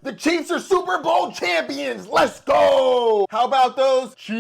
The Chiefs are Super Bowl champions. Let's go. How about those Chiefs?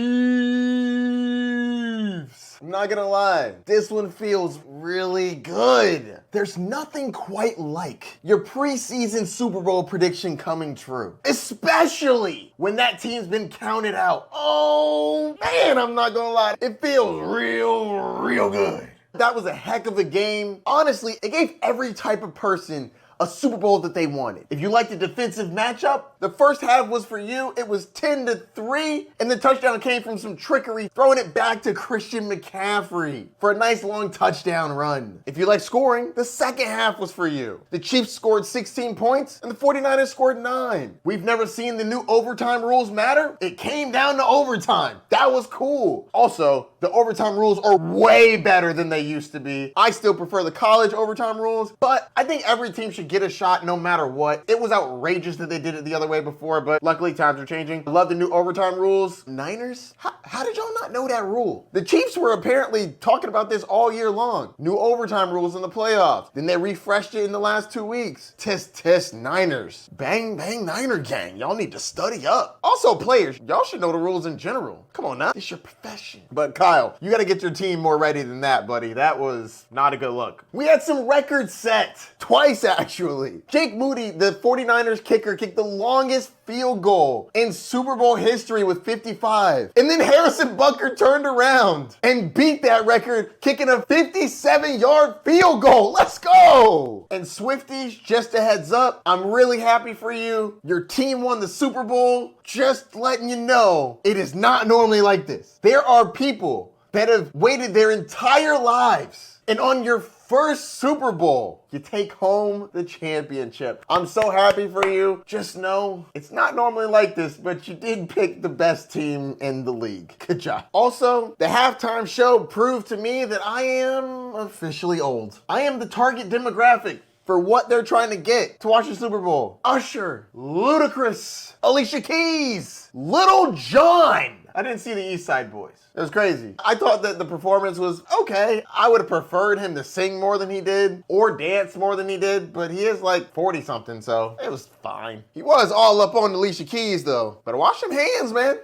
I'm not gonna lie, this one feels really good. There's nothing quite like your preseason Super Bowl prediction coming true, especially when that team's been counted out. Oh man, I'm not gonna lie, it feels real good. That was a heck of a game. Honestly, it gave every type of person a Super Bowl that they wanted. If you like the defensive matchup, the first half was for you. It was 10-3, and the touchdown came from some trickery, throwing it back to Christian McCaffrey for a nice long touchdown run. If you like scoring, the second half was for you. The Chiefs scored 16 points, and the 49ers scored 9. We've never seen the new overtime rules matter. It came down to overtime. That was cool. Also, the overtime rules are way better than they used to be. I still prefer the college overtime rules, but I think every team should get a shot no matter what. It was outrageous that they did it the other way before, but luckily times are changing. I love the new overtime rules. Niners? How did y'all not know that rule? The Chiefs were apparently talking about this all year long. New overtime rules in the playoffs. Then they refreshed it in the last 2 weeks. Tisk, Niners. Bang, Niner gang. Y'all need to study up. Also, players, y'all should know the rules in general. Come on now, it's your profession. But Kyle, you gotta get your team more ready than that, buddy. That was not a good look. We had some records set. Twice, actually. Jake Moody, the 49ers kicker, kicked the longest field goal in Super Bowl history with 55. And then Harrison Butker turned around and beat that record, kicking a 57-yard field goal. Let's go! And Swifties, just a heads up, I'm really happy for you. Your team won the Super Bowl. Just letting you know, it is not normally like this. There are people that have waited their entire lives, and on your first Super Bowl, you take home the championship. I'm so happy for you. Just know, it's not normally like this, but you did pick the best team in the league. Good job. Also, the halftime show proved to me that I am officially old. I am the target demographic for what they're trying to get to watch the Super Bowl. Usher, Ludacris, Alicia Keys, Little John. I didn't see the East Side Boys. It was crazy. I thought that the performance was okay. I would have preferred him to sing more than he did or dance more than he did, but he is like 40 something, so it was fine. He was all up on Alicia Keys though. Better wash them hands, man.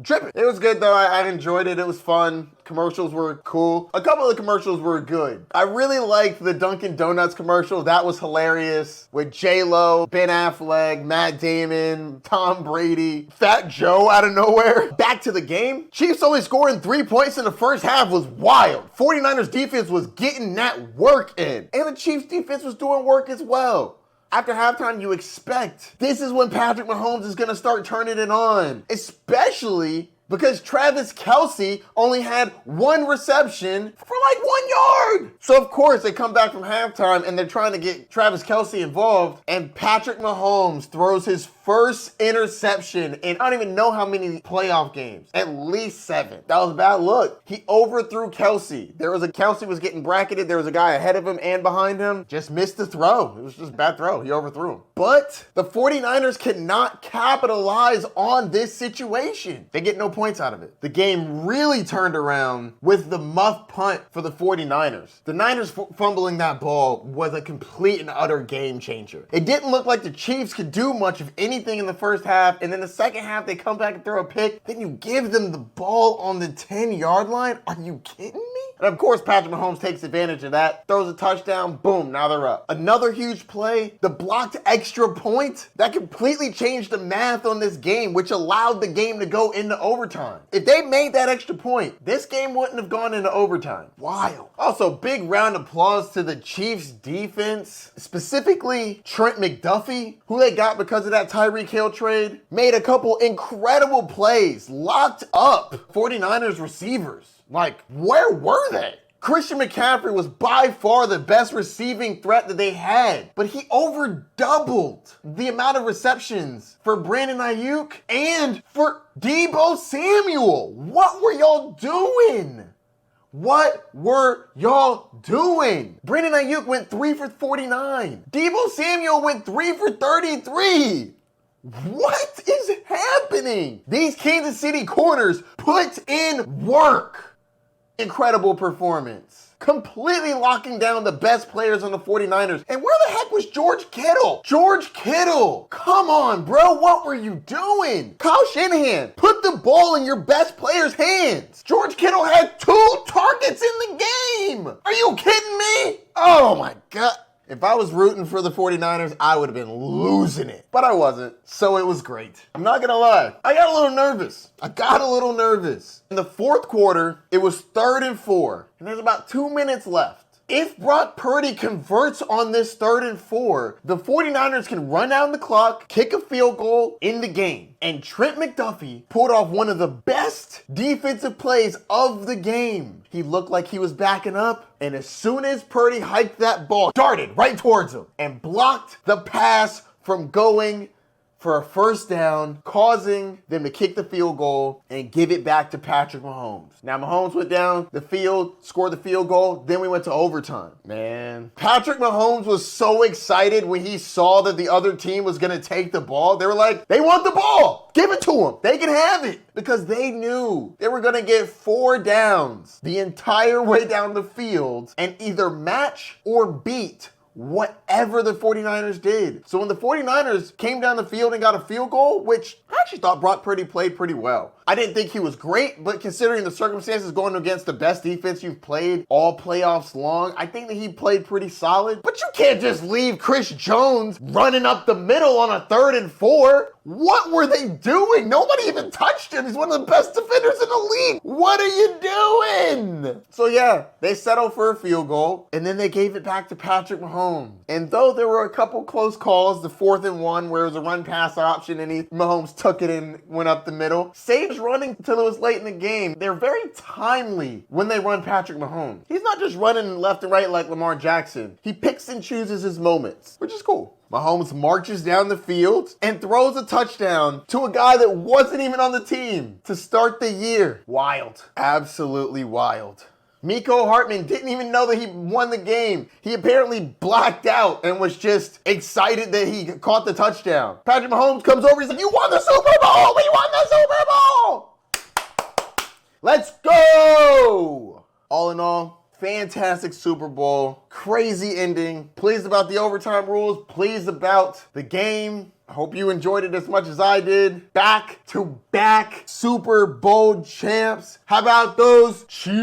Dripping. It was good though. I enjoyed it. It was fun. Commercials were cool. A couple of the commercials were good. I really liked the Dunkin' Donuts commercial. That was hilarious. With J-Lo, Ben Affleck, Matt Damon, Tom Brady, Fat Joe out of nowhere. Back to the game. Chiefs only scoring 3 points in the first half was wild. 49ers defense was getting that work in. And the Chiefs defense was doing work as well. After halftime, you expect this is when Patrick Mahomes is going to start turning it on, especially because Travis Kelce only had 1 reception for like 1 yard. So of course they come back from halftime and they're trying to get Travis Kelce involved, and Patrick Mahomes throws his first interception in I don't even know how many playoff games, at least 7. That was a bad look. He overthrew Kelce. Kelce was getting bracketed. There was a guy ahead of him and behind him. Just missed the throw. It was just a bad throw. He overthrew him. But the 49ers cannot capitalize on this situation. They get no points out of it. The game really turned around with the muff punt for the 49ers. The Niners fumbling that ball was a complete and utter game changer. It didn't look like the Chiefs could do much of anything in the first half, and then the second half they come back and throw a pick. Then you give them the ball on the 10-yard line? Are you kidding me? And of course, Patrick Mahomes takes advantage of that, throws a touchdown, boom, now they're up. Another huge play, the blocked extra point, that completely changed the math on this game, which allowed the game to go into overtime. If they made that extra point, this game wouldn't have gone into overtime. Wild. Also, big round of applause to the Chiefs defense, specifically Trent McDuffie, who they got because of that Tyreek Hill trade, made a couple incredible plays, locked up 49ers receivers. Like, where were they? Christian McCaffrey was by far the best receiving threat that they had, but he over doubled the amount of receptions for Brandon Ayuk and for Deebo Samuel. What were y'all doing? What were y'all doing? Brandon Ayuk went 3 for 49. Deebo Samuel went 3 for 33. What is happening? These Kansas City corners put in work. Incredible performance. completely locking down the best players on the 49ers. And where the heck was George Kittle? George Kittle, come on, bro, what were you doing? Kyle Shanahan, put the ball in your best player's hands. George Kittle had 2 targets in the game. Are you kidding me? Oh my God. If I was rooting for the 49ers, I would have been losing it. But I wasn't, so it was great. I'm not gonna lie, I got a little nervous. In the fourth quarter, it was 3rd and 4, and there's about 2 minutes left. If Brock Purdy converts on this 3rd and 4, the 49ers can run down the clock, kick a field goal in the game. And Trent McDuffie pulled off one of the best defensive plays of the game. He looked like he was backing up, and as soon as Purdy hiked that ball, darted right towards him and blocked the pass from going for a 1st down, causing them to kick the field goal and give it back to Patrick Mahomes. Now, Mahomes went down the field, scored the field goal, then we went to overtime. Man, Patrick Mahomes was so excited when he saw that the other team was gonna take the ball. They were like, they want the ball, give it to them, they can have it. Because they knew they were gonna get 4 downs the entire way down the field and either match or beat whatever the 49ers did. So when the 49ers came down the field and got a field goal, which I actually thought Brock Purdy played pretty well. I didn't think he was great, but considering the circumstances going against the best defense you've played all playoffs long, I think that he played pretty solid. But you can't just leave Chris Jones running up the middle on a 3rd and 4. What were they doing? Nobody even touched him. He's one of the best defenders in the league. What are you doing? So yeah, they settled for a field goal, and then they gave it back to Patrick Mahomes. And though there were a couple close calls, the 4th and 1 where it was a run pass option and Mahomes took it and went up the middle, saves running until it was late in the game. They're very timely when they run Patrick Mahomes. He's not just running left and right like Lamar Jackson. He picks and chooses his moments, which is cool. Mahomes marches down the field and throws a touchdown to a guy that wasn't even on the team to start the year. Wild. Absolutely wild. Mecole Hardman didn't even know that he won the game. He apparently blacked out and was just excited that he caught the touchdown. Patrick Mahomes comes over, he's like, you won the Super Bowl! We won the Super Bowl! Let's go! All in all, fantastic Super Bowl. Crazy ending. Pleased about the overtime rules. Pleased about the game. I hope you enjoyed it as much as I did. Back-to-back Super Bowl champs. How about those Chiefs?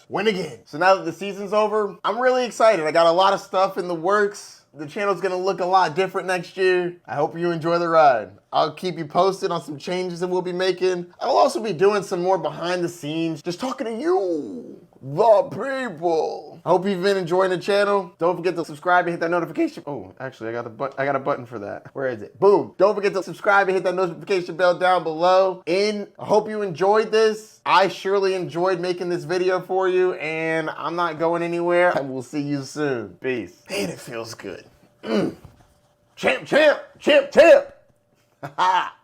Win again. So now that the season's over, I'm really excited. I got a lot of stuff in the works. The channel's gonna look a lot different next year. I hope you enjoy the ride. I'll keep you posted on some changes that we'll be making. I'll also be doing some more behind the scenes, just talking to you, the people. I hope you've been enjoying the channel. Don't forget to subscribe and hit that notification. Oh, actually, I got a button for that. Where is it? Boom. Don't forget to subscribe and hit that notification bell down below. And I hope you enjoyed this. I surely enjoyed making this video for you, and I'm not going anywhere. I will see you soon. Peace. Man, it feels good. Champ, champ, champ, champ. Ha ha.